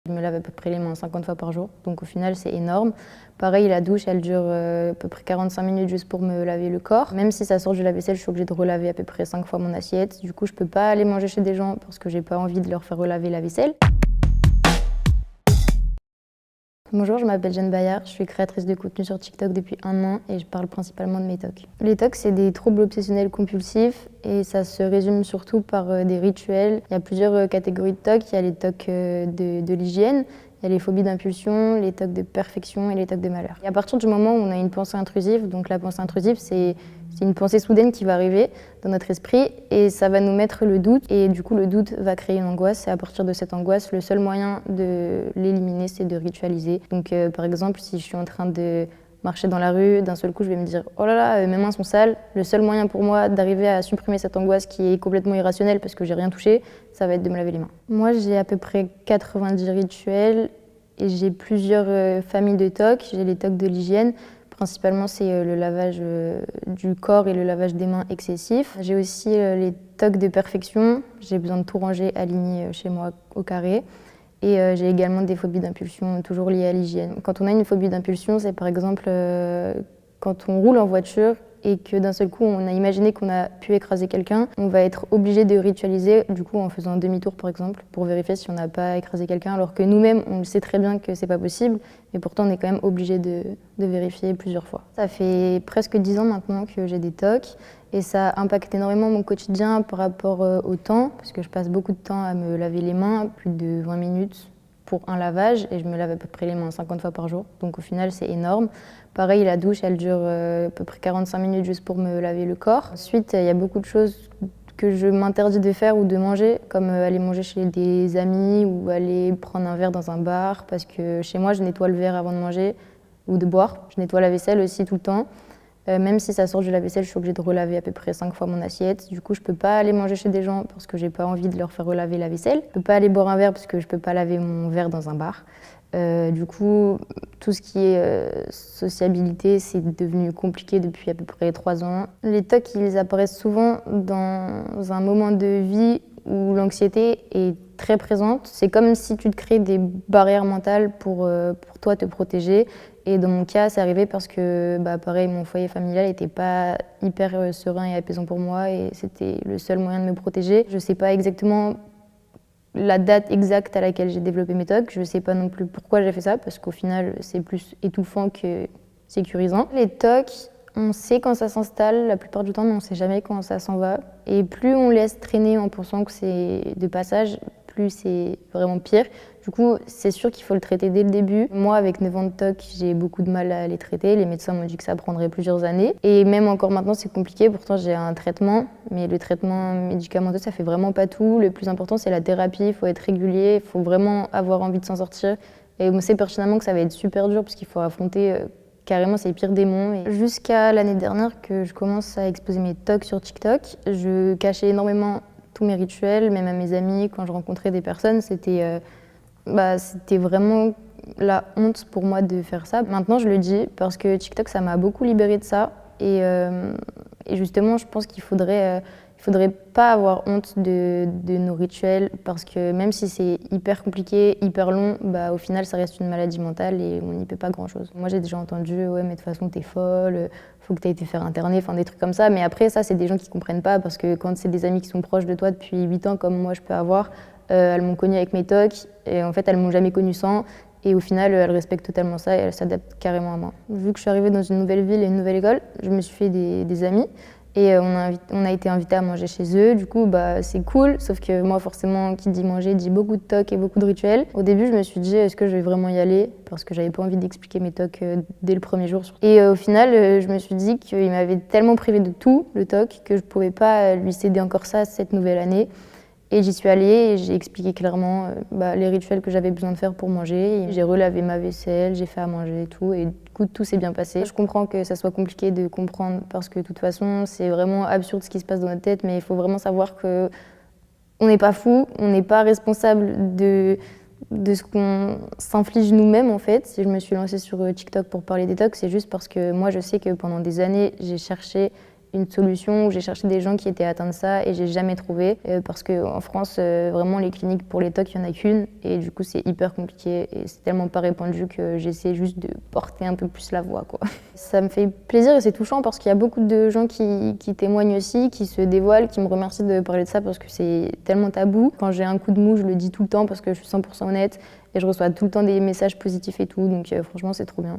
Je me lave à peu près les mains 50 fois par jour, donc au final c'est énorme. Pareil, la douche, elle dure à peu près 45 minutes juste pour me laver le corps. Même si ça sort du lave-vaisselle, je suis obligée de relaver à peu près 5 fois mon assiette. Du coup, je peux pas aller manger chez des gens parce que j'ai pas envie de leur faire relaver la vaisselle. Bonjour, je m'appelle Jeanne Bayard, je suis créatrice de contenu sur TikTok depuis 1 an et je parle principalement de mes TOC. Les TOC, c'est des troubles obsessionnels compulsifs et ça se résume surtout par des rituels. Il y a plusieurs catégories de TOC. Il y a les TOC de l'hygiène, il y a les phobies d'impulsion, les TOC de perfection et les TOC de malheur. Et à partir du moment où on a une pensée intrusive, donc la pensée intrusive, c'est une pensée soudaine qui va arriver dans notre esprit et ça va nous mettre le doute et du coup le doute va créer une angoisse et à partir de cette angoisse, le seul moyen de l'éliminer, c'est de ritualiser. Donc par exemple, si je suis en train de marcher dans la rue, d'un seul coup je vais me dire « Oh là là, mes mains sont sales », le seul moyen pour moi d'arriver à supprimer cette angoisse qui est complètement irrationnelle parce que j'ai rien touché, ça va être de me laver les mains. Moi j'ai à peu près 90 rituels et j'ai plusieurs familles de TOC. J'ai les TOC de l'hygiène. Principalement, c'est le lavage du corps et le lavage des mains excessif. J'ai aussi les TOC de perfection. J'ai besoin de tout ranger, aligné chez moi au carré. Et j'ai également des phobies d'impulsion, toujours liées à l'hygiène. Quand on a une phobie d'impulsion, c'est par exemple quand on roule en voiture et que d'un seul coup, on a imaginé qu'on a pu écraser quelqu'un, on va être obligé de ritualiser, du coup, en faisant un demi-tour, par exemple, pour vérifier si on n'a pas écrasé quelqu'un, alors que nous-mêmes, on le sait très bien que c'est pas possible, mais pourtant, on est quand même obligé de vérifier plusieurs fois. Ça fait presque 10 ans maintenant que j'ai des TOC, et ça impacte énormément mon quotidien par rapport au temps, parce que je passe beaucoup de temps à me laver les mains, plus de 20 minutes pour un lavage, et je me lave à peu près les mains 50 fois par jour, donc au final, c'est énorme. Pareil, la douche, elle dure à peu près 45 minutes juste pour me laver le corps. Ensuite, il y a beaucoup de choses que je m'interdis de faire ou de manger, comme aller manger chez des amis ou aller prendre un verre dans un bar, parce que chez moi, je nettoie le verre avant de manger ou de boire. Je nettoie la vaisselle aussi tout le temps. Même si ça sort du lave-vaisselle, je suis obligée de relaver à peu près 5 fois mon assiette. Du coup, je peux pas aller manger chez des gens parce que j'ai pas envie de leur faire relaver la vaisselle. Je peux pas aller boire un verre parce que je peux pas laver mon verre dans un bar. Du coup, tout ce qui est sociabilité, c'est devenu compliqué depuis à peu près 3 ans. Les TOC, ils apparaissent souvent dans un moment de vie où l'anxiété est très présente. C'est comme si tu te crées des barrières mentales pour toi te protéger. Et dans mon cas, c'est arrivé parce que, pareil, mon foyer familial n'était pas hyper serein et apaisant pour moi et c'était le seul moyen de me protéger. Je ne sais pas exactement la date exacte à laquelle j'ai développé mes TOC. Je ne sais pas non plus pourquoi j'ai fait ça parce qu'au final, c'est plus étouffant que sécurisant. Les TOC, on sait quand ça s'installe la plupart du temps, mais on ne sait jamais quand ça s'en va. Et plus on laisse traîner en pensant que c'est de passage, plus c'est vraiment pire. Du coup, c'est sûr qu'il faut le traiter dès le début. Moi, avec 9 ans de TOC, j'ai beaucoup de mal à les traiter. Les médecins m'ont dit que ça prendrait plusieurs années. Et même encore maintenant, c'est compliqué. Pourtant, j'ai un traitement. Mais le traitement médicamenteux, ça fait vraiment pas tout. Le plus important, c'est la thérapie. Il faut être régulier. Il faut vraiment avoir envie de s'en sortir. Et on sait pertinemment que ça va être super dur parce qu'il faut affronter carrément ces pires démons. Et jusqu'à l'année dernière que je commence à exposer mes TOC sur TikTok, je cachais énormément tous mes rituels, même à mes amis. Quand je rencontrais des personnes, c'était vraiment la honte pour moi de faire ça. Maintenant, je le dis parce que TikTok, ça m'a beaucoup libérée de ça. Et justement, je pense qu'il faudrait pas avoir honte de nos rituels parce que même si c'est hyper compliqué, hyper long, au final, ça reste une maladie mentale et on n'y peut pas grand-chose. Moi, j'ai déjà entendu « Ouais, mais de toute façon, t'es folle, faut que t'aies été faire interner », enfin des trucs comme ça. Mais après, ça, c'est des gens qui comprennent pas parce que quand c'est des amis qui sont proches de toi depuis 8 ans, comme moi, je peux avoir, elles m'ont connue avec mes TOC et en fait elles m'ont jamais connue sans et au final elles respectent totalement ça et elles s'adaptent carrément à moi. Vu que je suis arrivée dans une nouvelle ville et une nouvelle école, je me suis fait des amis et on a été invités à manger chez eux. Du coup c'est cool, sauf que moi forcément qui dit manger dit beaucoup de TOC et beaucoup de rituels. Au début je me suis dit est-ce que je vais vraiment y aller parce que j'avais pas envie d'expliquer mes TOC dès le premier jour. Et au final je me suis dit qu'il m'avait tellement privé de tout le TOC que je pouvais pas lui céder encore ça cette nouvelle année. Et j'y suis allée et j'ai expliqué clairement les rituels que j'avais besoin de faire pour manger. J'ai relavé ma vaisselle, j'ai fait à manger et tout. Et du coup, tout s'est bien passé. Je comprends que ça soit compliqué de comprendre parce que de toute façon, c'est vraiment absurde ce qui se passe dans notre tête. Mais il faut vraiment savoir qu'on n'est pas fou, on n'est pas responsable de ce qu'on s'inflige nous-mêmes en fait. Si je me suis lancée sur TikTok pour parler des TOC, c'est juste parce que moi je sais que pendant des années, j'ai cherché une solution, où j'ai cherché des gens qui étaient atteints de ça et j'ai jamais trouvé. Parce qu'en France, vraiment, les cliniques pour les TOC, il n'y en a qu'une. Et du coup, c'est hyper compliqué et c'est tellement pas répandu que j'essaie juste de porter un peu plus la voix, quoi. Ça me fait plaisir et c'est touchant parce qu'il y a beaucoup de gens qui témoignent aussi, qui se dévoilent, qui me remercient de parler de ça parce que c'est tellement tabou. Quand j'ai un coup de mou, je le dis tout le temps parce que je suis 100% honnête et je reçois tout le temps des messages positifs et tout. Donc franchement, c'est trop bien.